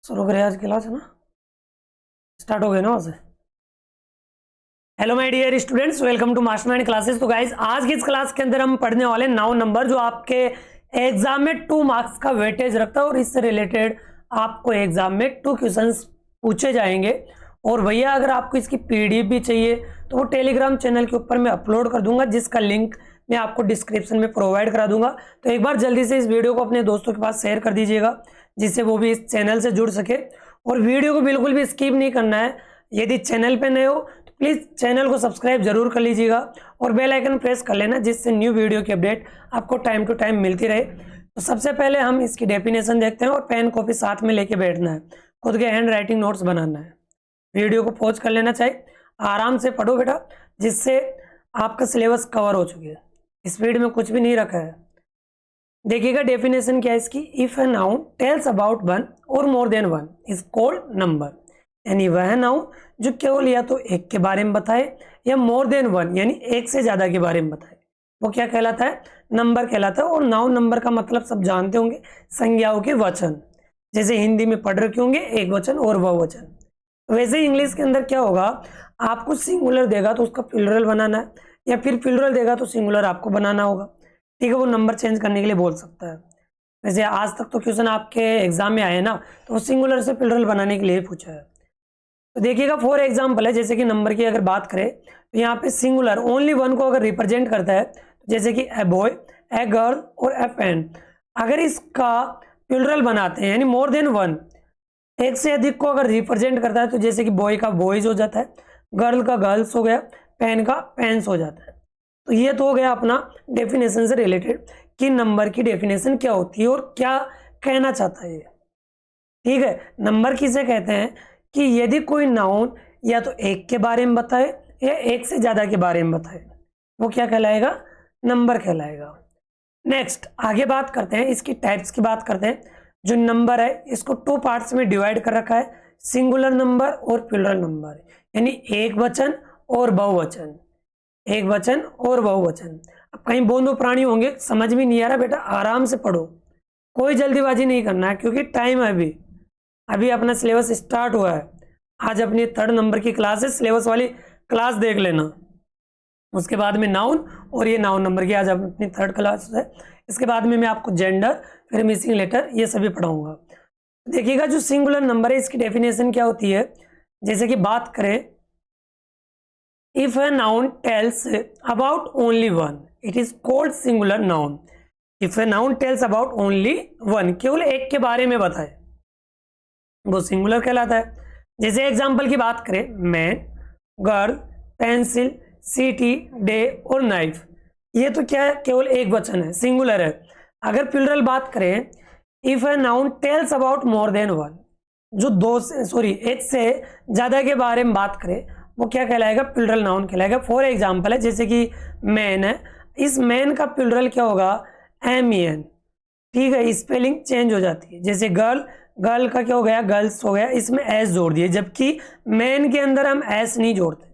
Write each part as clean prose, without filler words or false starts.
शुरू करें आज क्लास, है ना? स्टार्ट हो गए ना वहाँ से। Hello my dear students, welcome to Mastermind classes. तो गाइज आज की इस क्लास के अंदर हम पढ़ने वाले नाउन नंबर जो आपके एग्जाम में 2 मार्क्स का वेटेज रखता है और इससे रिलेटेड आपको एग्जाम में 2 क्वेश्चंस पूछे जाएंगे। और भैया अगर आपको इसकी पीडीएफ भी चाहिए तो वो टेलीग्राम चैनल के ऊपर मैं अपलोड कर दूंगा, जिसका लिंक मैं आपको डिस्क्रिप्शन में प्रोवाइड करा दूंगा। तो एक बार जल्दी से इस वीडियो को अपने दोस्तों के पास शेयर कर दीजिएगा, जिससे वो भी इस चैनल से जुड़ सके। और वीडियो को बिल्कुल भी स्किप नहीं करना है। यदि चैनल पे नए हो तो प्लीज़ चैनल को सब्सक्राइब जरूर कर लीजिएगा और बेल आइकन प्रेस कर लेना, जिससे न्यू वीडियो की अपडेट आपको टाइम टू टाइम मिलती रहे। तो सबसे पहले हम इसकी डेफिनेशन देखते हैं और पेन कॉपी साथ में लेके बैठना है, खुद के हैंड राइटिंग नोट्स बनाना है। वीडियो को पॉज कर लेना चाहिए, आराम से पढ़ो बेटा, जिससे आपका सिलेबस कवर हो चुके है। स्पीड में कुछ भी नहीं रखा है। देखिएगा डेफिनेशन क्या है इसकी। If a noun tells about one और more than one is called number, यानी वह नाउन जो केवल या तो एक के बारे में बताए या मोर देन वन यानी एक से ज्यादा के बारे में बताए, वो क्या कहलाता है? नंबर कहलाता है। और नाउन नंबर का मतलब सब जानते होंगे, संज्ञाओं के वचन। जैसे हिंदी में पढ़ रखे होंगे एक वचन और बहुवचन, वैसे ही इंग्लिश के अंदर क्या होगा, आपको सिंगुलर देगा तो उसका प्लूरल बनाना है, या फिर प्लूरल देगा तो सिंगुलर आपको बनाना होगा। ठीक है, वो नंबर चेंज करने के लिए बोल सकता है। वैसे आज तक तो क्वेश्चन आपके एग्जाम में आए ना, तो वो सिंगुलर से प्लूरल बनाने के लिए पूछा है। तो देखिएगा फॉर एग्जाम्पल है, जैसे कि नंबर की अगर बात करें तो यहाँ पे सिंगुलर ओनली वन को अगर रिप्रेजेंट करता है, तो जैसे कि ए बॉय, ए गर्ल और ए पेन, अगर इसका प्लूरल बनाते हैं यानी मोर देन वन, एक से अधिक को अगर रिप्रेजेंट करता है, तो जैसे कि बॉय का बॉयज हो जाता है, गर्ल का गर्ल्स हो गया, पेन का पेन्स हो जाता है। तो ये तो हो गया अपना डेफिनेशन से रिलेटेड कि नंबर की डेफिनेशन क्या होती है और क्या कहना चाहता है ये। ठीक है, नंबर किसे कहते हैं कि यदि कोई नाउन या तो एक के बारे में बताए या एक से ज्यादा के बारे में बताए, वो क्या कहलाएगा? नंबर कहलाएगा। नेक्स्ट आगे बात करते हैं, इसकी टाइप्स की बात करते हैं। जो नंबर है इसको 2 पार्ट्स में डिवाइड कर रखा है, सिंगुलर नंबर और प्लूरल नंबर, यानी एक वचन और बहुवचन, एक वचन और बहुवचन। अब कहीं बोंदो प्राणी होंगे, समझ में नहीं आ रहा बेटा, आराम से पढ़ो, कोई जल्दीबाजी नहीं करना है, क्योंकि टाइम है अभी अपना सिलेबस स्टार्ट हुआ है। आज अपनी 3rd नंबर की क्लास है, सिलेबस वाली क्लास देख लेना। उसके बाद में नाउन, और ये नाउन नंबर की आज अपनी 3rd क्लास है। इसके बाद में मैं आपको जेंडर, फिर मिसिंग लेटर, ये सभी पढ़ाऊंगा। देखिएगा जो सिंगुलर नंबर है इसकी डेफिनेशन क्या होती है। जैसे कि बात करें, if a noun tells about only one it is called singular noun. If a noun tells about only one, केवल एक के बारे में बताए, वो सिंगुलर कहलाता है। जैसे एग्जाम्पल की बात करें, man, girl, pencil, city, day और नाइफ, ये तो क्या है? केवल एक वचन है, सिंगुलर है। अगर प्लूरल बात करें, if a noun tells about more than one, जो एक से ज्यादा के बारे में बात करें, वो क्या कहलाएगा? प्लूरल नाउन कहलाएगा। फॉर एग्जाम्पल है, जैसे कि मैन है, इस मैन का प्लूरल क्या होगा? MEN। ठीक है, स्पेलिंग चेंज हो जाती है। जैसे गर्ल, गर्ल का क्या हो गया? गर्ल्स हो गया, इसमें एस जोड़ दिए, जबकि मैन के अंदर हम एस नहीं जोड़ते।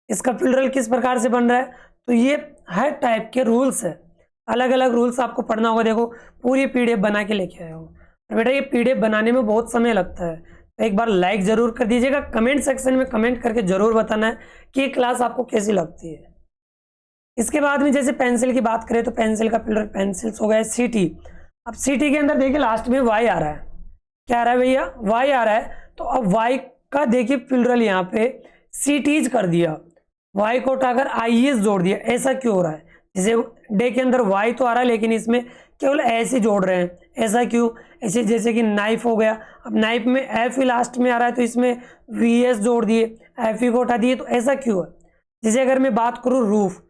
इसका प्लूरल किस प्रकार से बन रहा है? तो ये हर टाइप के रूल्स है, अलग अलग रूल्स आपको पढ़ना होगा। देखो पूरी पीडीएफ बना के लेके आया हूँ बेटा, ये पीडीएफ बनाने में बहुत समय लगता है। तो एक बार लाइक जरूर कर दीजिएगा, कमेंट सेक्शन में कमेंट करके जरूर बताना है कि ये क्लास आपको कैसी लगती है। इसके बाद में जैसे पेंसिल की बात करें, तो पेंसिल का प्लूरल पेंसिल्स हो गया। सिटी, अब सिटी के अंदर देखिए लास्ट में वाई आ रहा है। क्या आ रहा है भैया? वाई आ रहा है। तो अब वाई का देखिए प्लूरल यहाँ पे सिटीज कर दिया, वाई को उठाकर IES जोड़ दिया। ऐसा क्यों हो रहा है? जैसे डे के अंदर वाई तो आ रहा है, लेकिन इसमें केवल ऐसे जोड़ रहे हैं, ऐसा क्यों? ऐसे जैसे कि नाइफ हो गया, अब नाइफ में एफ ही लास्ट में आ रहा है, तो इसमें VS जोड़ दिए, FE को उठा दिए, तो ऐसा क्यों है? जैसे अगर मैं बात करूँ रूफ,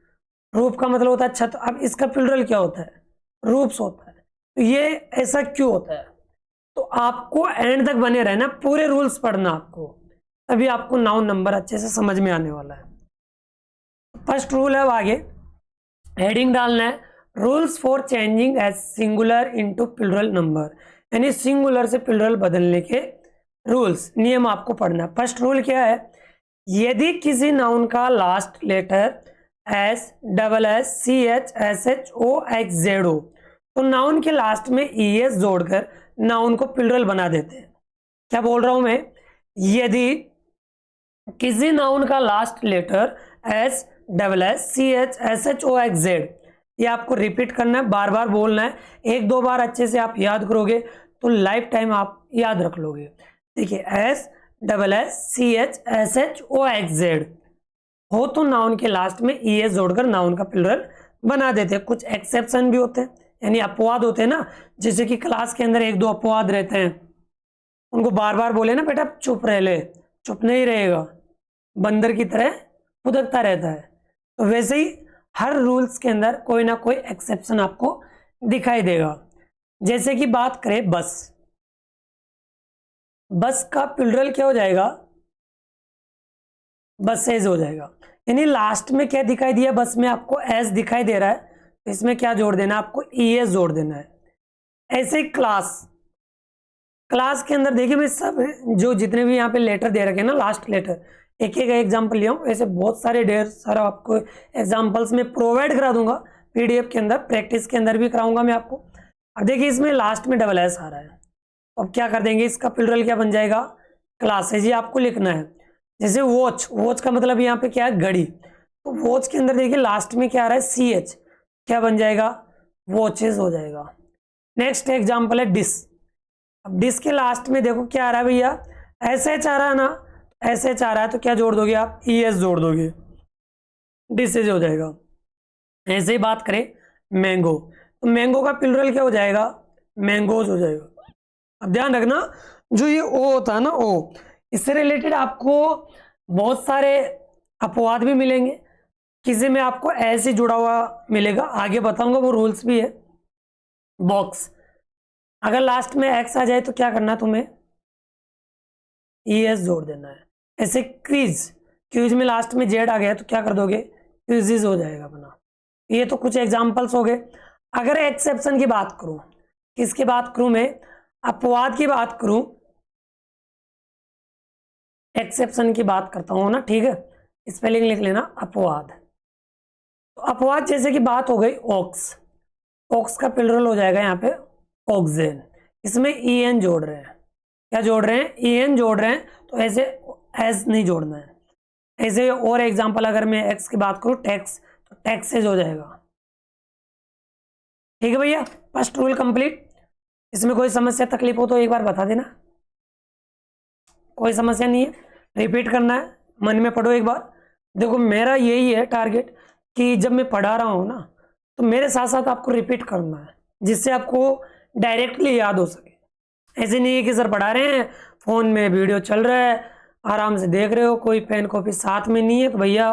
रूफ का मतलब होता है छत, अब इसका प्लूरल क्या होता है? रूफ्स होता है। तो ये ऐसा क्यों होता है? तो आपको एंड तक बने रहना, पूरे रूल्स पढ़ना आपको, तभी आपको नाउन नंबर अच्छे से समझ में आने वाला है। फर्स्ट रूल है, अब आगे हेडिंग डालना है, rules for changing as singular into plural number, यानी सिंगुलर से प्लूरल बदलने के रूल्स, नियम आपको पढ़ना है। फर्स्ट रूल क्या है? यदि किसी नाउन का लास्ट लेटर SSSCHSHOXZ हो, तो नाउन के लास्ट में ES जोड़कर नाउन को प्लूरल बना देते हैं। क्या बोल रहा हूं मैं, यदि किसी नाउन का last letter S double S C H S H O X Z, ये आपको रिपीट करना है, बार बार बोलना है, एक दो बार अच्छे से आप याद करोगे तो लाइफ टाइम आप याद रख लोगे। देखिए S double S C H S H O X Z हो तो नाउन के लास्ट में ई एस जोड़कर नाउन का प्लूरल बना देते हैं। कुछ एक्सेप्शन भी होते हैं, यानी अपवाद होते हैं ना, जैसे कि क्लास के अंदर एक दो अपवाद रहते हैं, उनको बार बार बोले ना बेटा चुप रह ले, चुप नहीं रहेगा, बंदर की तरह फुदकता रहता है, तो वैसे ही हर रूल्स के अंदर कोई ना कोई एक्सेप्शन आपको दिखाई देगा। जैसे कि बात करें बस, बस का प्लूरल क्या हो जाएगा, बसेज हो जाएगा। यानी लास्ट में क्या दिखाई दिया, बस में आपको एस दिखाई दे रहा है, तो इसमें क्या जोड़ देना है, आपको ई एस जोड़ देना है। ऐसे क्लास, क्लास के अंदर देखिए मैं सब जो जितने भी यहाँ पे लेटर दे रखे हैं ना, लास्ट लेटर, एक एक एग्जाम्पल लिया हूँ, ऐसे बहुत सारे ढेर सारा आपको एग्जाम्पल्स में प्रोवाइड करा दूंगा पीडीएफ के अंदर, प्रैक्टिस के अंदर भी कराऊंगा मैं आपको। अब देखिए इसमें लास्ट में डबल एस आ रहा है, तो अब क्या कर देंगे, इसका प्लूरल क्या बन जाएगा, क्लासेज, ये आपको लिखना है। जैसे वॉच, वॉच का मतलब यहाँ पे क्या है, घड़ी, तो वॉच के अंदर देखिए लास्ट में क्या आ रहा है, सी एच, क्या बन जाएगा, वॉचेज हो जाएगा। नेक्स्ट एग्जाम्पल है डिस, अब डिस के लास्ट में देखो क्या आ रहा है भैया, एस एच आ रहा है ना, एस एच आ रहा है तो क्या जोड़ दोगे आप, ई एस जोड़ दोगे, डिसेज हो जाएगा। ऐसे ही बात करें मैंगो, तो मैंगो का प्लूरल क्या हो जाएगा, मैंगोज हो जाएगा। अब ध्यान रखना जो ये ओ होता है ना, ओ, इससे रिलेटेड आपको बहुत सारे अपवाद भी मिलेंगे, किसी में आपको ऐसे जुड़ा हुआ मिलेगा, आगे बताऊंगा, वो रूल्स भी है। बॉक्स, अगर लास्ट में एक्स आ जाए तो क्या करना है तुम्हें, ई एस जोड़ देना है। ऐसे क्विज, क्विज में लास्ट में जेड आ गया तो क्या कर दोगे, क्विजिज हो जाएगा अपना। ये तो कुछ एग्जाम्पल्स हो गए। अगर एक्सेप्शन की बात करूं, किसकी बात करूं मैं, अपवाद की बात करूं, एक्सेप्शन की बात करता हूं ना, ठीक है, स्पेलिंग लिख लेना अपवाद। तो अपवाद जैसे कि बात हो गई ऑक्स, ऑक्स का प्लूरल हो जाएगा यहाँ पे ऑक्सेन, इसमें ई एन जोड़ रहे हैं, क्या जोड़ रहे हैं, ई एन जोड़ रहे हैं, तो ऐसे एस नहीं जोड़ना है। ऐसे और एग्जांपल अगर मैं एक्स की बात करूं, टैक्स, तो टैक्सेज हो जाएगा। ठीक है भैया, फर्स्ट रूल कंप्लीट। इसमें कोई समस्या तकलीफ हो तो एक बार बता देना, कोई समस्या नहीं है, रिपीट करना है, मन में पढ़ो एक बार। देखो मेरा यही है टारगेट कि जब मैं पढ़ा रहा हूँ ना, तो मेरे साथ साथ आपको रिपीट करना है, जिससे आपको डायरेक्टली याद हो सके। ऐसे नहीं है कि सर पढ़ा रहे हैं, फोन में वीडियो चल रहा है, आराम से देख रहे हो, कोई पेन कॉपी साथ में नहीं है, तो भैया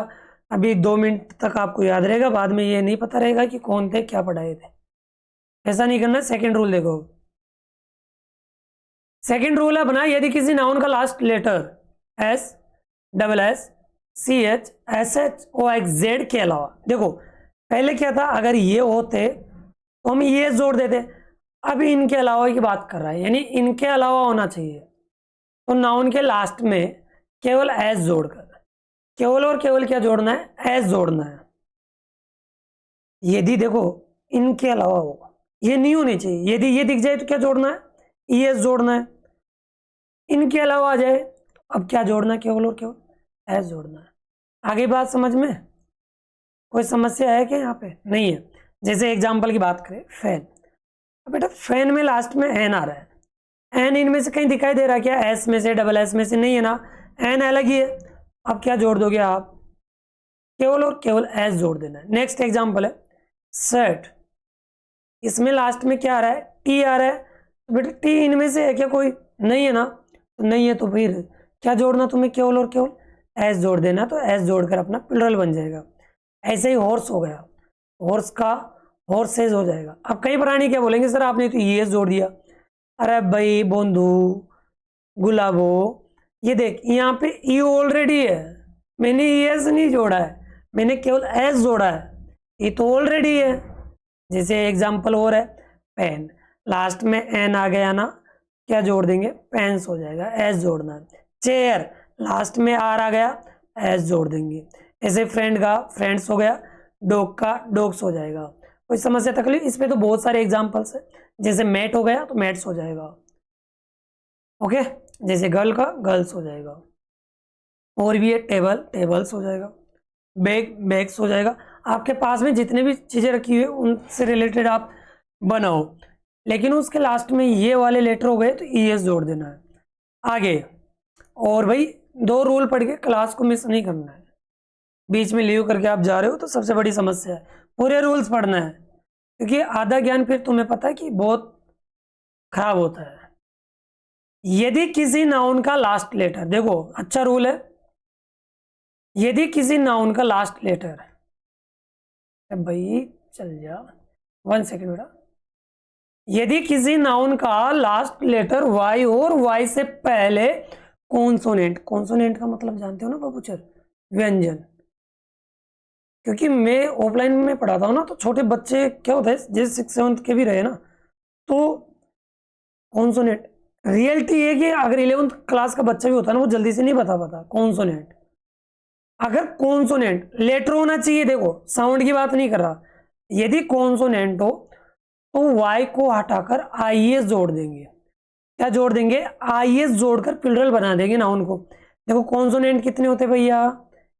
अभी 2 मिनट तक आपको याद रहेगा, बाद में ये नहीं पता रहेगा कि कौन थे, क्या पढ़ाए थे। ऐसा नहीं करना। सेकंड रूल देखो, सेकंड रूल है अपना, यदि किसी नाउन का last letter S double S C H S H O X Z के अलावा, देखो पहले क्या था, अगर ये होते तो हम ये जोड़ देते, अब इनके अलावा की बात कर रहा है, यानी इनके अलावा होना चाहिए, तो नाउन के लास्ट में केवल एस जोड़कर, केवल और केवल क्या जोड़ना है, एस जोड़ना है। यदि देखो इनके अलावा हो, ये नहीं होनी चाहिए, यदि ये दिख जाए तो क्या जोड़ना है, ई एस जोड़ना है। इनके अलावा आ जाए तो अब क्या जोड़ना है, केवल और केवल एस जोड़ना है। आगे बात समझ में, कोई समस्या है क्या यहाँ पे, नहीं है। जैसे एग्जाम्पल की बात करें फैन, बेटा फैन में लास्ट में एन आ रहा है, एन इनमें से कहीं दिखाई दे रहा है क्या, एस में से डबल एस में से नहीं है ना, एन अलग ही है। अब क्या जोड़ दोगे आप, केवल और केवल एस जोड़ देना है। नेक्स्ट एग्जाम्पल है शर्ट, इसमें लास्ट में क्या आ रहा है, टी आ रहा है, तो बेटा टी इनमें से है क्या कोई, नहीं है ना, तो नहीं है तो फिर क्या जोड़ना तुम्हें, केवल और केवल एस जोड़ देना, तो एस जोड़कर अपना प्लूरल बन जाएगा। ऐसे ही हॉर्स हो गया, हॉर्स का हॉर्सेज हो जाएगा। अब कई प्राणी क्या बोलेंगे, सर आपने तो ये जोड़ दिया, अरे भाई बोंधु गुलाबो, ये देख यहाँ पे ई ऑलरेडी है, मैंने ई एस नहीं जोड़ा है, मैंने केवल एस जोड़ा है, ये तो ऑलरेडी है। जैसे एग्जाम्पल और है पेन, लास्ट में एन आ गया ना, क्या जोड़ देंगे, पेन्स हो जाएगा, एस जोड़ना है। चेयर, लास्ट में आर आ गया, एस जोड़ देंगे। ऐसे फ्रेंड का फ्रेंड्स हो गया, डॉग का डॉग्स हो जाएगा। कोई समस्या तकलीफ, इस पे तो बहुत सारे एग्जाम्पल्स है, जैसे मैट हो गया तो मैट्स हो जाएगा। ओके, जैसे गर्ल का गर्ल्स हो जाएगा, और भी है टेबल, टेबल्स हो जाएगा, बैग, बैग्स हो जाएगा। आपके पास में जितने भी चीज़ें रखी हुई है उनसे रिलेटेड आप बनाओ, लेकिन उसके लास्ट में ये वाले लेटर हो गए तो ES जोड़ देना है आगे। और भाई 2 रूल पढ़ के क्लास को मिस नहीं करना है। बीच में लीव करके आप जा रहे हो तो सबसे बड़ी समस्या है, पूरे रूल्स पढ़ना है, क्योंकि आधा ज्ञान फिर तुम्हें पता है कि बहुत खराब होता है। यदि किसी नाउन का लास्ट लेटर, देखो अच्छा रूल है, यदि किसी नाउन का लास्ट लेटर, भाई चल जा 1 सेकेंड बेटा, यदि किसी नाउन का लास्ट लेटर Y और Y से पहले कॉन्सोनेंट, कॉन्सोनेंट का मतलब जानते हो ना बाबूचर, व्यंजन। क्योंकि मैं ऑफलाइन में पढ़ाता हूँ ना, तो छोटे बच्चे क्या होता है, जैसे 6th 7th के भी रहे ना, तो कॉन्सोनेंट, रियलिटी है कि अगर 11th क्लास का बच्चा भी होता है ना, वो जल्दी से नहीं बता पाता कॉन्सोनेंट। अगर कॉन्सोनेंट लेटर होना चाहिए, देखो साउंड की बात नहीं कर रहा, यदि कॉन्सोनेंट हो तो Y को हटाकर IS जोड़ देंगे। क्या जोड़ देंगे? IS जोड़कर प्लूरल बना देंगे नाउन को। देखो कॉन्सोनेंट कितने होते हैं भैया?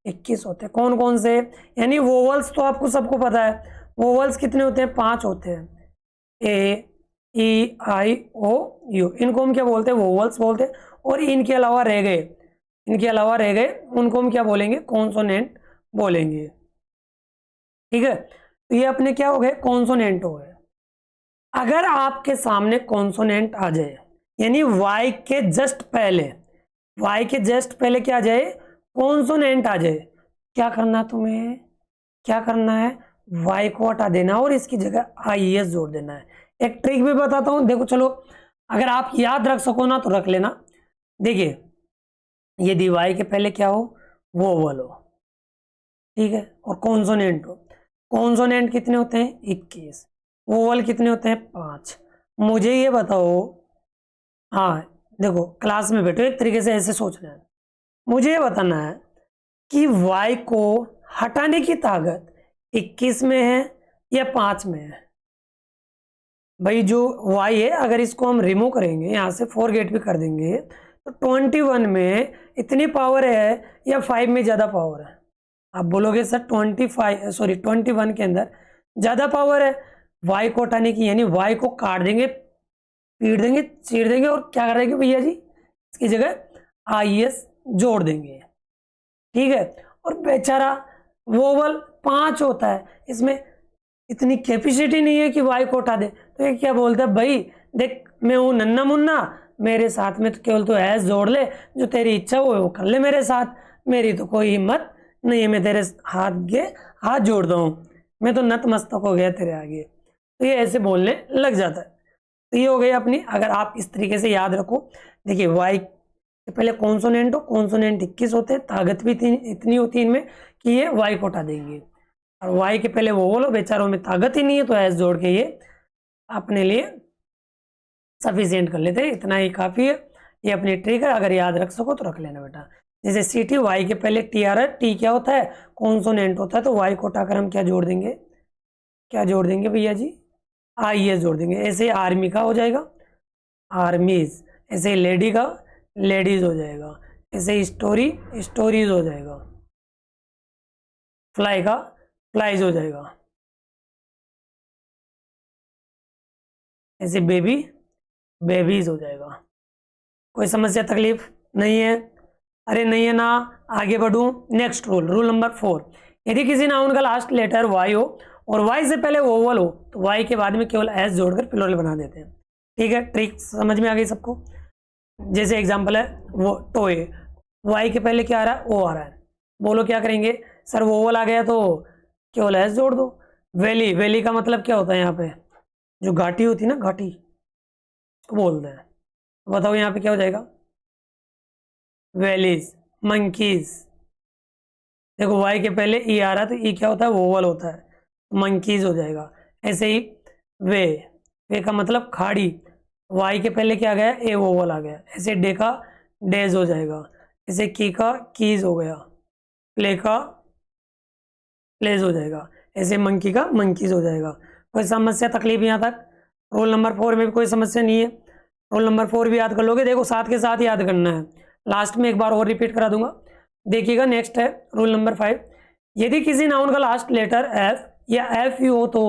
21 होते हैं। कौन कौन से? यानी वोवल्स तो आपको सबको पता है, वोवल्स कितने होते हैं? 5 होते हैं, A E I O U, इनको हम क्या बोलते हैं? वोवल्स बोलते हैं। और इनके अलावा रह गए, इनके अलावा रह गए उनको हम क्या बोलेंगे? कॉन्सोनेंट बोलेंगे। ठीक है, तो ये अपने क्या हो गए? कॉन्सोनेंट हो गए। अगर आपके सामने कॉन्सोनेंट आ जाए, यानी Y के जस्ट पहले, Y के जस्ट पहले क्या आ जाए? कॉन्सोनेंट आ जाए, क्या करना तुम्हें? क्या करना है? Y को हटा देना और इसकी जगह IS जोड़ देना है। एक ट्रिक भी बताता हूं, देखो चलो, अगर आप याद रख सको ना तो रख लेना। देखिए, यदि Y के पहले क्या हो? वोवल हो, ठीक है, और कॉन्सोनेंट हो। कॉन्सोनेंट कितने होते हैं? 21। वोवल कितने होते हैं? 5। मुझे ये बताओ, हाँ देखो क्लास में बैठो, एक तरीके से ऐसे सोचना है, मुझे ये बताना है कि Y को हटाने की ताकत 21 में है या 5 में है? भाई जो Y है, अगर इसको हम रिमूव करेंगे, यहाँ से फॉरगेट भी कर देंगे, तो 21 में इतनी पावर है या 5 में ज़्यादा पावर है? आप बोलोगे सर 21 के अंदर ज़्यादा पावर है Y को हटाने की, यानी Y को काट देंगे, पीट देंगे, चीर देंगे, और क्या करेंगे भैया जी? इसकी जगह IS जोड़ देंगे। ठीक है, और बेचारा वोवल 5 होता है, इसमें इतनी कैपेसिटी नहीं है कि Y को उठा दे, तो ये क्या बोलता है? भाई देख, मैं हूं नन्ना मुन्ना, मेरे साथ में तो केवल तो S जोड़ ले, जो तेरी इच्छा हो वो कर ले मेरे साथ, मेरी तो कोई हिम्मत नहीं है, मैं तेरे हाथ जोड़ दूँ, मैं तो नतमस्तक हो गया तेरे आगे। तो ये ऐसे बोलने लग जाता है। तो ये हो गई अपनी, अगर आप इस तरीके से याद रखो। देखिए Y के पहले कॉन्सोनेंट हो, कॉन्सोनेंट 21 होते हैं, ताकत भी इतनी होती है इनमें कि ये Y को हटा देंगे। और Y के पहले वो बोलो, बेचारों में ताकत ही नहीं है, तो S जोड़ के ये अपने लिए सफिशियंट कर लेते हैं, इतना ही काफ़ी है। ये अपनी ट्रिक है, अगर याद रख सको तो रख लेना बेटा। जैसे CT, Y के पहले T आ रहा है, T क्या होता है? कॉन्सोनेंट होता है, तो Y को हटाकर हम क्या जोड़ देंगे? क्या जोड़ देंगे भैया जी? IS जोड़ देंगे। ऐसे आर्मी का हो जाएगा आर्मीज, ऐसे लेडी का लेडीज हो जाएगा, ऐसे स्टोरीज हो जाएगा, फ्लाई का फ्लाइज हो जाएगा, ऐसे बेबीज हो जाएगा। कोई समस्या तकलीफ नहीं है? अरे नहीं है ना, आगे बढ़ूं। नेक्स्ट रूल नंबर 4, यदि किसी नाउन का लास्ट लेटर Y हो और Y से पहले वोवल हो तो Y के बाद में केवल S जोड़कर प्लूरल बना देते हैं। ठीक है, ट्रिक समझ में आ गई सबको? जैसे एग्जांपल है वो टोए, Y के पहले क्या आ रहा है? O आ रहा है, बोलो क्या करेंगे? सर वोवल आ गया तो केवल S जोड़ दो। वैली, वैली का मतलब क्या होता है? यहाँ पे जो घाटी होती है ना, घाटी बोलते हैं, बताओ यहाँ पे क्या हो जाएगा? Valleys, monkeys. देखो Y के पहले E आ रहा है तो E क्या होता है? वोवल होता है, मंकीज हो जाएगा। ऐसे ही वे का मतलब खाड़ी, Y के पहले क्या आ गया? ए वोवल आ गया, ऐसे डे का डेज हो जाएगा, ऐसे की का कीज हो गया, प्ले का प्लेज हो जाएगा, ऐसे मंकी का मंकीज हो जाएगा। कोई समस्या तकलीफ यहाँ तक? रोल नंबर 4 में भी कोई समस्या नहीं है? रोल नंबर 4 भी याद कर लोगे। देखो साथ के साथ याद करना है, लास्ट में एक बार और रिपीट करा दूंगा। देखिएगा नेक्स्ट है रूल नंबर 5। यदि किसी नाउन का लास्ट लेटर एफ या एफ यू हो तो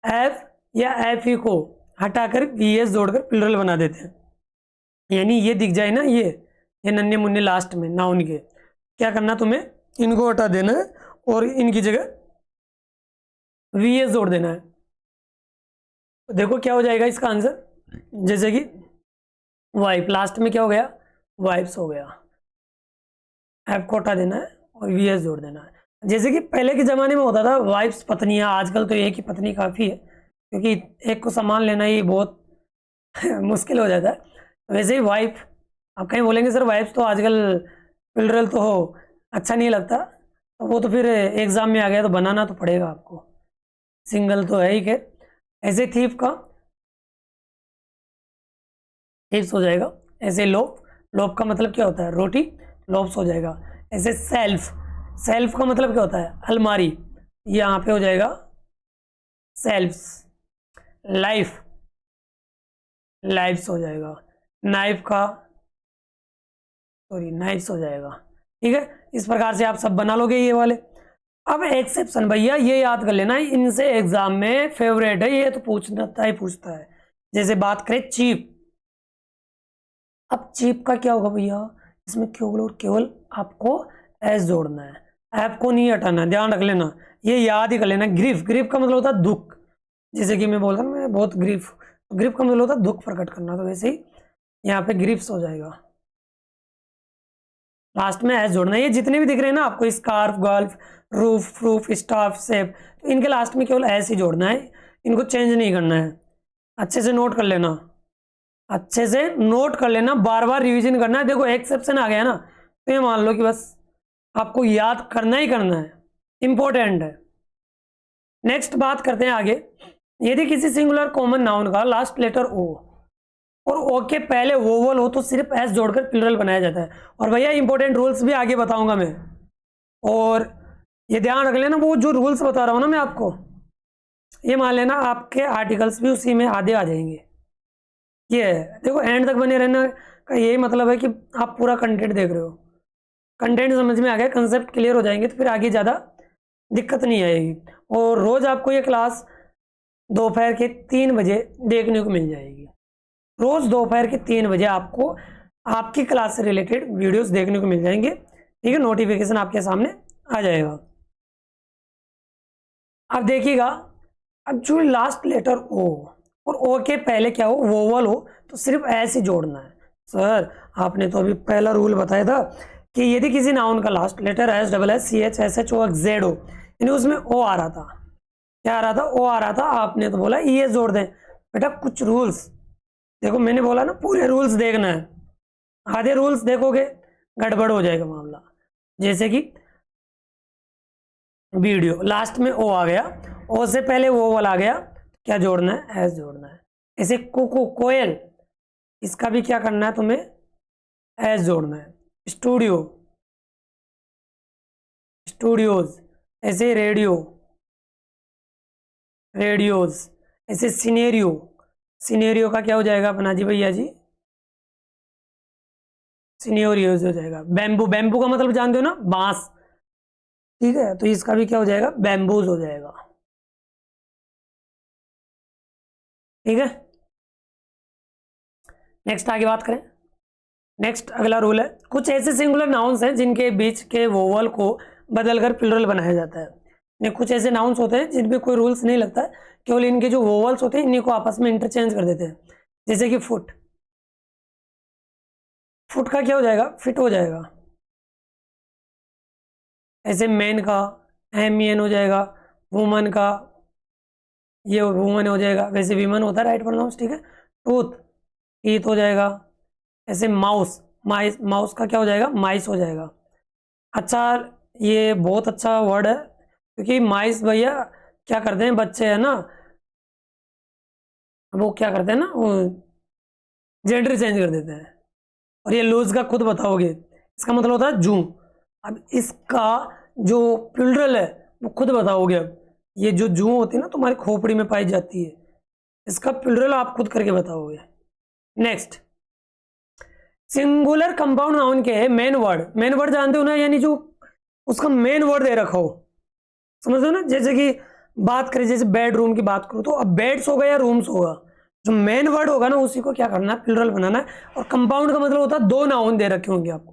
एफ या एफ यू को हटाकर वी एस जोड़कर प्लूरल बना देते हैं। यानी ये दिख जाए ना, ये नन्हे मुन्ने लास्ट में नाउन के, क्या करना तुम्हें, इनको हटा देना है और इनकी जगह वी एस जोड़ देना है। तो देखो क्या हो जाएगा इसका आंसर, जैसे कि वाइफ, लास्ट में क्या हो गया, वाइफ्स हो गया। एफ को हटा देना है और वी एस जोड़ देना है। जैसे कि पहले के ज़माने में होता था वाइफ्स पत्नियां, आजकल तो एक ही पत्नी काफ़ी है, क्योंकि एक को सामान लेना ही बहुत मुश्किल हो जाता है। वैसे ही वाइफ, आप कहीं बोलेंगे सर वाइफ्स तो आजकल प्लूरल तो अच्छा नहीं लगता, तो वो तो फिर एग्ज़ाम में आ गया तो बनाना तो पड़ेगा आपको, सिंगल तो है ही। के ऐसे थीफ का थीफ्स हो जाएगा। ऐसे लोफ, लोफ का मतलब क्या होता है, रोटी, लोफ्स हो जाएगा। ऐसे सेल्फ, सेल्फ का मतलब क्या होता है, अलमारी, यहाँ पे हो जाएगा सेल्फ्स। लाइफ, लाइफ्स हो जाएगा। नाइफ का, सॉरी नाइफ्स हो जाएगा। ठीक है, इस प्रकार से आप सब बना लोगे ये वाले। अब एक्सेप्शन भैया ये याद कर लेना, इनसे एग्जाम में फेवरेट है, ये तो पूछता ही पूछता है। जैसे बात करें चीप, अब चीप का क्या होगा भैया, इसमें केवल और केवल आपको एस जोड़ना है, एफ को नहीं हटाना, ध्यान रख लेना, ये याद ही कर लेना। ग्रीफ, ग्रीफ का मतलब होता है दुख, जैसे कि मैं बोल रहा हूँ मैं बहुत ग्रीफ, ग्रीफ का मतलब होता है दुख प्रकट करना, तो वैसे ही यहाँ पे ग्रीफ्स हो जाएगा, लास्ट में एस जोड़ना है। ये जितने भी दिख रहे हैं ना आपको, scarf, gulf, roof, proof, staff, सेप, तो इनके लास्ट में केवल एस ही जोड़ना है, इनको चेंज नहीं करना है। अच्छे से नोट कर लेना, अच्छे से नोट कर लेना, बार बार रिवीजन करना है। देखो एक्सेप्शन आ गया ना, तो ये मान लो कि बस आपको याद करना ही करना है, इंपॉर्टेंट है। नेक्स्ट बात करते हैं आगे। यदि किसी सिंगुलर कॉमन नाउन का लास्ट लेटर ओ और ओ के पहले वोवल हो तो सिर्फ एस जोड़कर प्लूरल बनाया जाता है। और भैया इंपॉर्टेंट रूल्स भी आगे बताऊंगा मैं, और ये ध्यान रख लेना, वो जो रूल्स बता रहा हूं ना मैं आपको, ये मान लेना आपके आर्टिकल्स भी उसी में आधे आ जाएंगे। ये है, देखो एंड तक बने रहना का यही मतलब है कि आप पूरा कंटेंट देख रहे हो, कंटेंट समझ में आ गया, कंसेप्ट क्लियर हो जाएंगे तो फिर आगे ज़्यादा दिक्कत नहीं आएगी। और रोज़ आपको ये क्लास दोपहर के 3 बजे देखने को मिल जाएगी। रोज़ दोपहर के 3 बजे आपको आपकी क्लास से रिलेटेड वीडियोस देखने को मिल जाएंगे। ठीक है, नोटिफिकेशन आपके सामने आ जाएगा। अब देखिएगा, अब जो लास्ट लेटर ओ और ओ के पहले क्या हो, वोवल हो, तो सिर्फ ऐसे जोड़ना है। सर आपने तो अभी पहला रूल बताया था कि यदि किसी नाउन का last letter S, double S, C H, S H, O, Z हो, यानी उसमें ओ आ रहा था, क्या आ रहा था, ओ आ रहा था, आपने तो बोला ई एस जोड़ दें। बेटा कुछ रूल्स देखो, मैंने बोला ना पूरे रूल्स देखना है, आधे रूल्स देखोगे गड़बड़ हो जाएगा मामला। जैसे कि वीडियो, लास्ट में ओ आ गया, ओ से पहले वोवल आ गया, क्या जोड़ना है, एस जोड़ना है। ऐसे कुकू, कोयल, इसका भी क्या करना है तुम्हें, एस जोड़ना है। स्टूडियो, स्टूडियोज, ऐसे रेडियो, रेडियोज, ऐसे सिनेरियो, सिनेरियो का क्या हो जाएगा अपना जी भैया जी, सिनेरियोज हो जाएगा। बैम्बू, बैम्बू का मतलब जानते हो ना, बांस, ठीक है, तो इसका भी क्या हो जाएगा, बैम्बूज हो जाएगा। ठीक है, नेक्स्ट आगे बात करें। नेक्स्ट अगला रूल है, कुछ ऐसे सिंगुलर नाउन्स हैं जिनके बीच के वोवल को बदलकर प्लूरल बनाया जाता है। कुछ ऐसे नाउन्स होते हैं जिनमें कोई रूल्स नहीं लगता है, केवल इनके जो वोवल्स होते हैं इन्हीं को आपस में इंटरचेंज कर देते हैं। जैसे कि फुट, फुट का क्या हो जाएगा, फिट हो जाएगा। ऐसे मैन का एम हो जाएगा, वुमन का ये वुमन हो जाएगा, वैसे वीमन होता है राइट प्रोनाउंस। ठीक है, टूथ, टीथ हो जाएगा। ऐसे माउस, माइस, माउस का क्या हो जाएगा, माइस हो जाएगा। अच्छा, ये बहुत अच्छा वर्ड है, क्योंकि माइस भैया क्या करते हैं बच्चे है ना, वो क्या करते हैं ना, वो जेंडर चेंज कर देते हैं। और ये लूज का खुद बताओगे, इसका मतलब होता है जू। अब इसका जो प्लूरल है वो खुद बताओगे। अब ये जो जू होती है ना तुम्हारी खोपड़ी में पाई जाती है, इसका प्लूरल आप खुद करके बताओगे। नेक्स्ट, सिंगुलर कंपाउंड नाउन के मेन वर्ड जानते हो ना, यानी जो उसका मेन वर्ड दे रखा हो, समझ लो ना। जैसे कि बात करें, जैसे बेडरूम की बात करूं तो अब बेड्स होगा या रूम्स होगा, जो मेन वर्ड होगा ना उसी को क्या करना है, प्लुरल बनाना है। और कंपाउंड का मतलब होता है दो नाउन दे रखे होंगे आपको,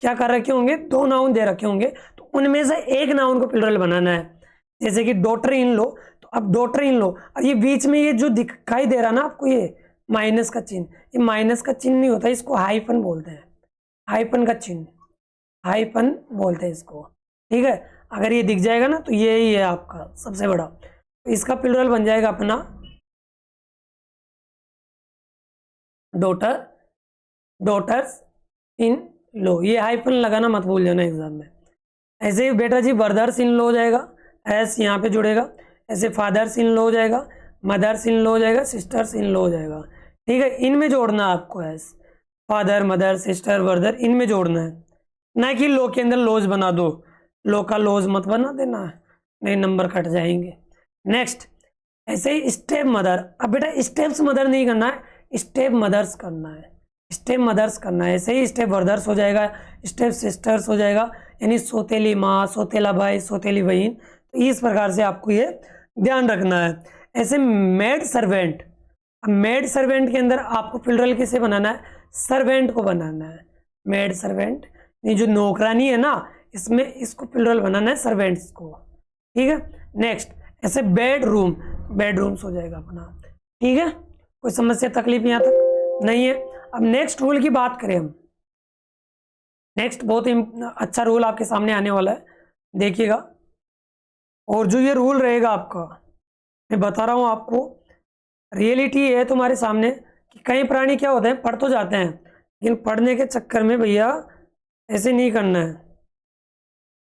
क्या कर रखे होंगे, दो नाउन दे रखे होंगे, तो उनमें से एक नाउन को प्लुरल बनाना है। जैसे कि डॉटर इन लो, तो अब डॉटर इन लो, और ये बीच में ये जो दिखाई दे रहा ना आपको, ये माइनस का चिन्ह, ये माइनस का चिन्ह नहीं होता, इसको हाइफन बोलते हैं, हाइफन का चिन्ह, हाइफन बोलते हैं इसको, ठीक है। अगर ये दिख जाएगा ना तो ये ही है आपका सबसे बड़ा, तो इसका प्लुरल बन जाएगा अपना डॉटर, डॉटर्स इन लो। ये हाइफन लगाना मत भूल जाना एग्जाम में। ऐसे ही बेटा जी ब्रदर्स इन लो हो जाएगा, एस यहाँ पे जुड़ेगा। ऐसे फादर्स इन लो हो जाएगा, मदर्स इन लो हो जाएगा, सिस्टर्स इन लो हो जाएगा, ठीक है। इनमें जोड़ना आपको S, father mother sister brother, इनमें जोड़ना है, ना कि लो के अंदर लोज बना दो, लो का लोज मत बना देना, नहीं नंबर कट जाएंगे। नेक्स्ट, ऐसे ही स्टेप मदर, अब बेटा स्टेप्स मदर नहीं करना है, स्टेप मदर्स करना है, स्टेप मदर्स करना है। ऐसे ही स्टेप ब्रदर्स हो जाएगा, स्टेप सिस्टर्स हो जाएगा, यानी सोतेली माँ, सोतेला भाई, सोतेली बहन। तो इस प्रकार से आपको ये ध्यान रखना है। ऐसे मेड सर्वेंट, अब मेड सर्वेंट के अंदर आपको प्लुरल किसे बनाना है, सर्वेंट को बनाना है। मेड सर्वेंट, ये जो नौकरानी है ना, इसमें इसको प्लुरल बनाना है, सर्वेंट्स को, ठीक है। नेक्स्ट, ऐसे बेडरूम, बेडरूम्स हो जाएगा अपना, ठीक है। कोई समस्या तकलीफ यहाँ तक नहीं है। अब नेक्स्ट रूल की बात करें हम, नेक्स्ट बहुत ही अच्छा रूल आपके सामने आने वाला है, देखिएगा। और जो ये रूल रहेगा आपका, मैं बता रहा हूँ आपको, रियलिटी है तुम्हारे सामने कि कई प्राणी क्या होते हैं, पढ़ तो जाते हैं, लेकिन पढ़ने के चक्कर में भैया ऐसे नहीं करना है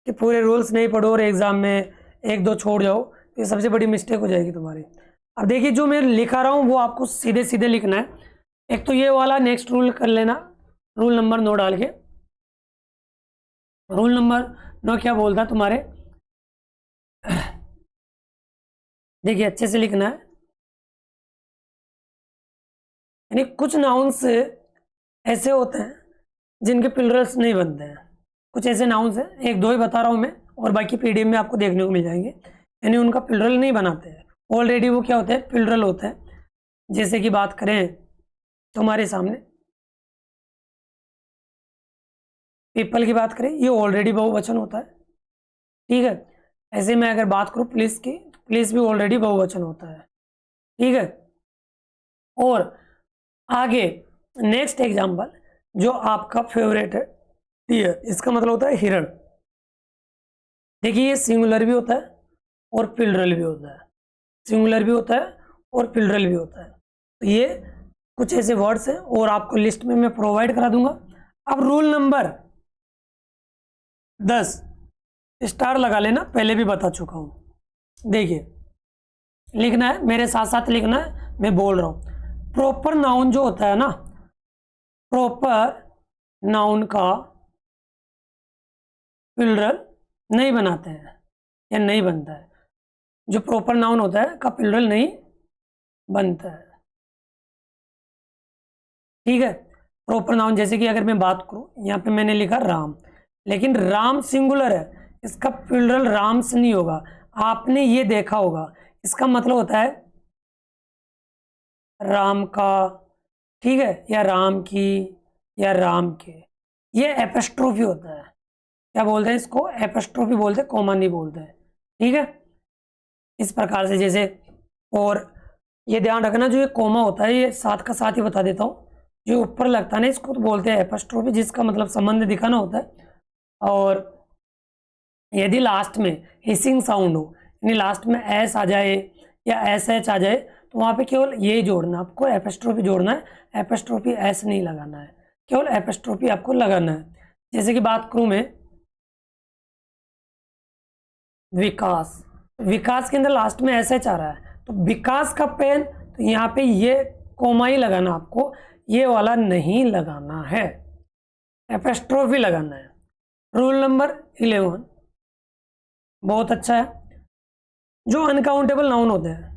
कि पूरे रूल्स नहीं पढ़ो और एग्जाम में एक दो छोड़ जाओ, तो ये सबसे बड़ी मिस्टेक हो जाएगी तुम्हारी। अब देखिए, जो मैं लिखा रहा हूँ वो आपको सीधे सीधे लिखना है। एक तो ये वाला नेक्स्ट रूल कर लेना, रूल नंबर 9 डाल के। रूल नंबर 9 क्या बोलता है तुम्हारे, देखिए अच्छे से लिखना है। यानी कुछ नाउन्स ऐसे होते हैं जिनके प्लुरल्स नहीं बनते हैं, कुछ ऐसे नाउन्स हैं, एक दो ही बता रहा हूँ मैं, और बाकी पीडीएफ में आपको देखने को मिल जाएंगे, यानी उनका प्लुरल नहीं बनाते हैं, ऑलरेडी वो क्या होते हैं, प्लुरल होते हैं। जैसे कि बात करें तुम्हारे सामने पीपल की बात करें, ये ऑलरेडी बहुवचन होता है, ठीक है। ऐसे में अगर बात करूं पुलिस की, तो पुलिस भी ऑलरेडी बहुवचन होता है, ठीक है। और आगे नेक्स्ट एग्जांपल जो आपका फेवरेट है, डियर, इसका मतलब होता है हिरण। देखिए ये सिंगुलर भी होता है और प्लुरल भी होता है, सिंगुलर भी होता है और प्लुरल भी होता है। तो ये कुछ ऐसे वर्ड्स हैं और आपको लिस्ट में मैं प्रोवाइड करा दूंगा। अब रूल नंबर 10 स्टार लगा लेना, पहले भी बता चुका हूं। देखिए लिखना है, मेरे साथ साथ लिखना है, मैं बोल रहा हूं। प्रॉपर नाउन जो होता है ना, प्रॉपर नाउन का प्लुरल नहीं बनाते हैं या नहीं बनता है, जो प्रॉपर नाउन होता है का प्लुरल नहीं बनता है, ठीक है। प्रॉपर नाउन जैसे कि अगर मैं बात करूं, यहाँ पे मैंने लिखा राम, लेकिन राम सिंगुलर है, इसका प्लुरल राम्स नहीं होगा, आपने ये देखा होगा। इसका मतलब होता है राम का, ठीक है, या राम की, या राम के, ये एपिस्ट्रोफी होता है। क्या बोलते हैं इसको, एपिस्ट्रोफी बोलते हैं, कॉमा नहीं बोलते हैं, ठीक है। इस प्रकार से जैसे, और ये ध्यान रखना जो ये कॉमा होता है, ये साथ का साथ ही बता देता हूँ, जो ऊपर लगता है ना इसको तो बोलते हैं एपिस्ट्रोफी, जिसका मतलब संबंध दिखाना होता है। और यदि लास्ट में हिसिंग साउंड हो, यानी लास्ट में एस आ जाए या एस एच आ जाए, तो वहाँ पे केवल यही जोड़ना, आपको एपिस्ट्रोफी जोड़ना है, एपिस्ट्रोफी एस नहीं लगाना है, केवल एपिस्ट्रोफी आपको लगाना है। जैसे कि बात करूँ मैं विकास, विकास के अंदर लास्ट में एस एच आ रहा है, तो विकास का पेन, तो यहाँ पे ये कोमा ही लगाना आपको, ये वाला नहीं लगाना है, एपिस्ट्रोफी लगाना है। रूल नंबर 11 बहुत अच्छा है, जो अनकाउंटेबल नाउन होते हैं,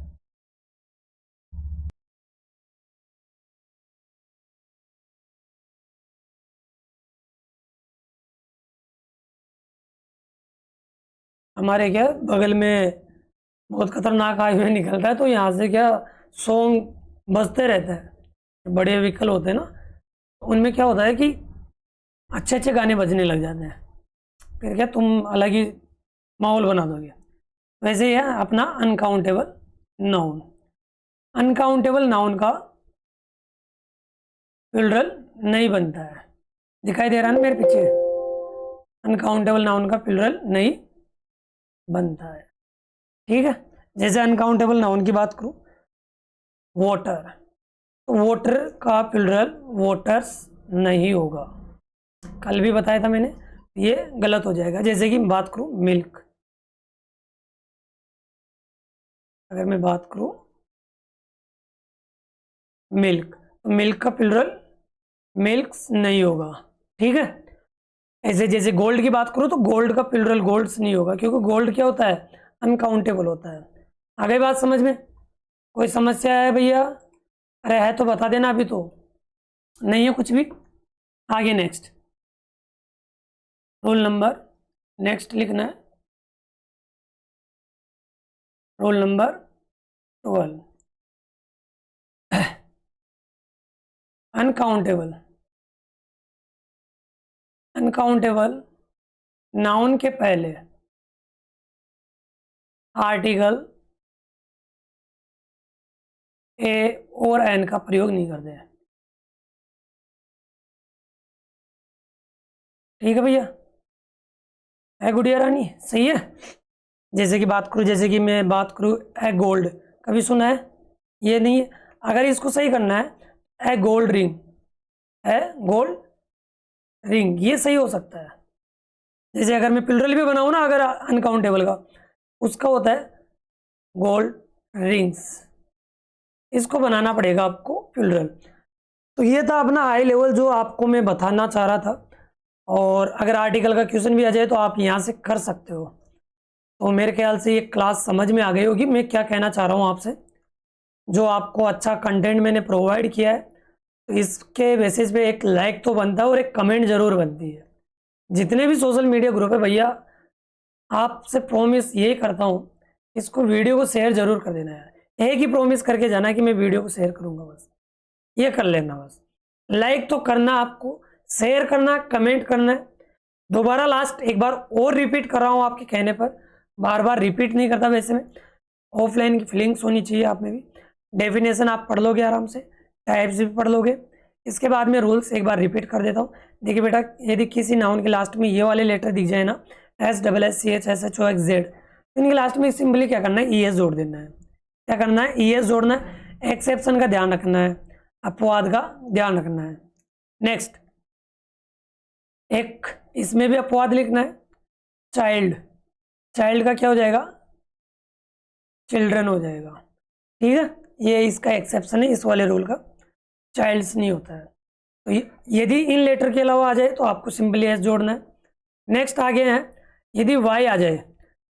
हमारे क्या बगल में बहुत खतरनाक हाईवे निकलता है, तो यहाँ से क्या सॉन्ग बजते रहते हैं, बड़े व्हीकल होते हैं ना, उनमें क्या होता है कि अच्छे अच्छे गाने बजने लग जाते हैं, फिर क्या तुम अलग ही माहौल बना दोगे। वैसे ही है अपना अनकाउंटेबल नाउन। अनकाउंटेबल नाउन का प्लूरल नहीं बनता है, दिखाई दे रहा है ना मेरे पीछे, अनकाउंटेबल नाउन का प्लूरल नहीं बनता है। ठीक है, जैसे अनकाउंटेबल नाउन की बात करूं, वाटर, तो वाटर का प्लूरल वाटर्स नहीं होगा, कल भी बताया था मैंने, ये गलत हो जाएगा। जैसे कि बात करूं मिल्क, अगर मैं बात करूं मिल्क, तो मिल्क का प्लूरल मिल्क्स नहीं होगा। ठीक है, ऐसे जैसे गोल्ड की बात करूं तो गोल्ड का प्लूरल गोल्ड्स नहीं होगा, क्योंकि गोल्ड क्या होता है, अनकाउंटेबल होता है। आ गई बात समझ में? कोई समस्या है भैया? अरे है तो बता देना, अभी तो नहीं है कुछ भी। आगे नेक्स्ट रोल नंबर, नेक्स्ट लिखना है roll number 12, uncountable. Uncountable noun के पहले आर्टिकल ए और एन का प्रयोग नहीं करते हैं। ठीक है भैया, है गुड़िया रानी? सही है। जैसे कि बात करूँ, जैसे कि मैं बात करूँ ए गोल्ड, कभी सुना है? ये नहीं है। अगर इसको सही करना है, ए गोल्ड रिंग, ए गोल्ड रिंग, ये सही हो सकता है। जैसे अगर मैं प्लूरल भी बनाऊँ ना, अगर अनकाउंटेबल का, उसका होता है गोल्ड रिंग्स, इसको बनाना पड़ेगा आपको प्लूरल। तो ये था अपना हाई लेवल जो आपको मैं बताना चाह रहा था, और अगर आर्टिकल का क्वेश्चन भी आ जाए तो आप यहाँ से कर सकते हो। तो मेरे ख्याल से ये क्लास समझ में आ गई होगी मैं क्या कहना चाह रहा हूँ आपसे। जो आपको अच्छा कंटेंट मैंने प्रोवाइड किया है, तो इसके बेसिस पे एक लाइक तो बनता है और एक कमेंट जरूर बनती है। जितने भी सोशल मीडिया ग्रुप है भैया, आपसे प्रॉमिस यही करता हूँ, इसको वीडियो को शेयर जरूर कर देना यार। एक ही प्रॉमिस करके जाना कि मैं वीडियो को शेयर करूँगा, बस ये कर लेना। बस लाइक तो करना, आपको शेयर करना, कमेंट करना है। दोबारा लास्ट एक बार और रिपीट कर रहा हूँ आपके कहने पर, बार बार रिपीट नहीं करता वैसे में। ऑफलाइन की फीलिंग्स होनी चाहिए आप में भी। डेफिनेशन आप पढ़ लोगे आराम से, टाइप्स भी पढ़ लोगे। इसके बाद में रूल्स एक बार रिपीट कर देता हूँ। देखिए बेटा, यदि किसी नाउन के लास्ट में ये वाले लेटर दिख जाए ना, SSSCHSHOXZ, तो इनके लास्ट में सिंपली क्या करना है, ES जोड़ देना है। क्या करना है, ES जोड़ना है। एक्सेप्शन का ध्यान रखना है, अपवाद का ध्यान रखना है। नेक्स्ट, एक इसमें भी अपवाद लिखना है, चाइल्ड, चाइल्ड का क्या हो जाएगा, चिल्ड्रन हो जाएगा। ठीक है, ये इसका एक्सेप्शन है इस वाले रूल का, चाइल्ड्स नहीं होता है। तो यदि इन लेटर के अलावा आ जाए तो आपको सिंपली एस जोड़ना है। नेक्स्ट आगे है, यदि वाई आ जाए,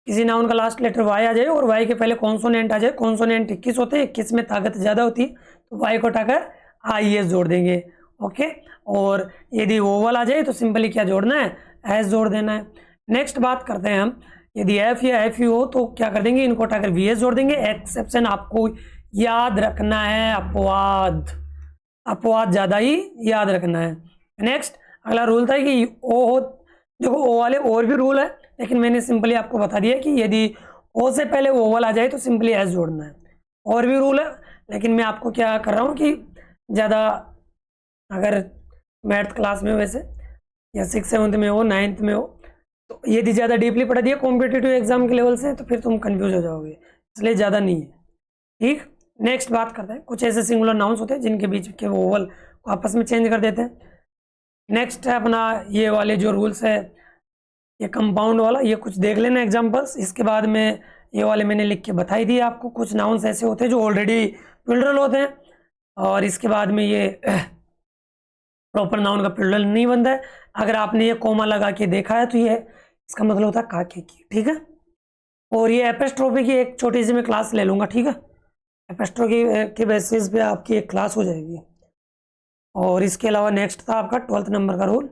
किसी नाउन का लास्ट लेटर वाई आ जाए और वाई के पहले कॉन्सोनेंट आ जाए, कॉन्सोनेंट 21 होते हैं, 21 में ताकत ज़्यादा होती है, तो वाई को हटाकर IS जोड़ देंगे। ओके, और यदि ओवल आ जाए तो सिंपली क्या जोड़ना है, एस जोड़ देना है। नेक्स्ट बात करते हैं हम, यदि एफ या एफ यू हो तो क्या कर देंगे, इनको हटाकर VS जोड़ देंगे। एक्सेप्शन आपको याद रखना है, अपवाद, अपवाद ज़्यादा ही याद रखना है। नेक्स्ट अगला रूल था कि ओ हो, देखो ओ वाले और भी रूल है, लेकिन मैंने सिंपली आपको बता दिया कि यदि ओ से पहले ओवल आ जाए तो सिंपली एस जोड़ना है। और भी रूल है, लेकिन मैं आपको क्या कर रहा हूँ कि ज़्यादा, अगर मैथ क्लास में हो वैसे, या 6th-7th में हो, 9th में हो, तो यदि ज़्यादा डीपली पढ़ा दिया कॉम्पिटिटिव एग्जाम के लेवल से, तो फिर तुम कंफ्यूज हो जाओगे, इसलिए ज़्यादा नहीं है। ठीक, नेक्स्ट बात करते हैं, कुछ ऐसे सिंगुलर नाउन्स होते हैं जिनके बीच के ओवल को आपस में चेंज कर देते हैं। नेक्स्ट है अपना ये वाले जो रूल्स है, ये कंपाउंड वाला, ये कुछ देख लेना एग्जांपल्स। इसके बाद में ये वाले मैंने लिख के बताई दिए आपको, कुछ नाउन्स ऐसे होते हैं जो ऑलरेडी प्लूरल होते हैं, और इसके बाद में ये प्रॉपर नाउन का प्लूरल नहीं बनता है। अगर आपने ये कोमा लगा के देखा है तो ये इसका मतलब होता है काके की। ठीक है, और ये एपिस्ट्रोफी की एक छोटी सी मैं क्लास ले लूँगा। ठीक है, एपिस्ट्रोफी के बेसिस पे आपकी एक क्लास हो जाएगी। और इसके अलावा नेक्स्ट था आपका 12th नंबर का रूल,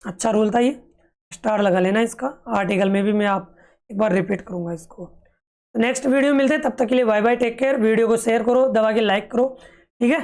अच्छा रूल था ये, स्टार लगा लेना इसका। आर्टिकल में भी मैं आप एक बार रिपीट करूंगा इसको। नेक्स्ट वीडियो मिलते हैं, तब तक के लिए bye bye, take care. Video को शेयर करो, दबा के लाइक करो, ठीक है।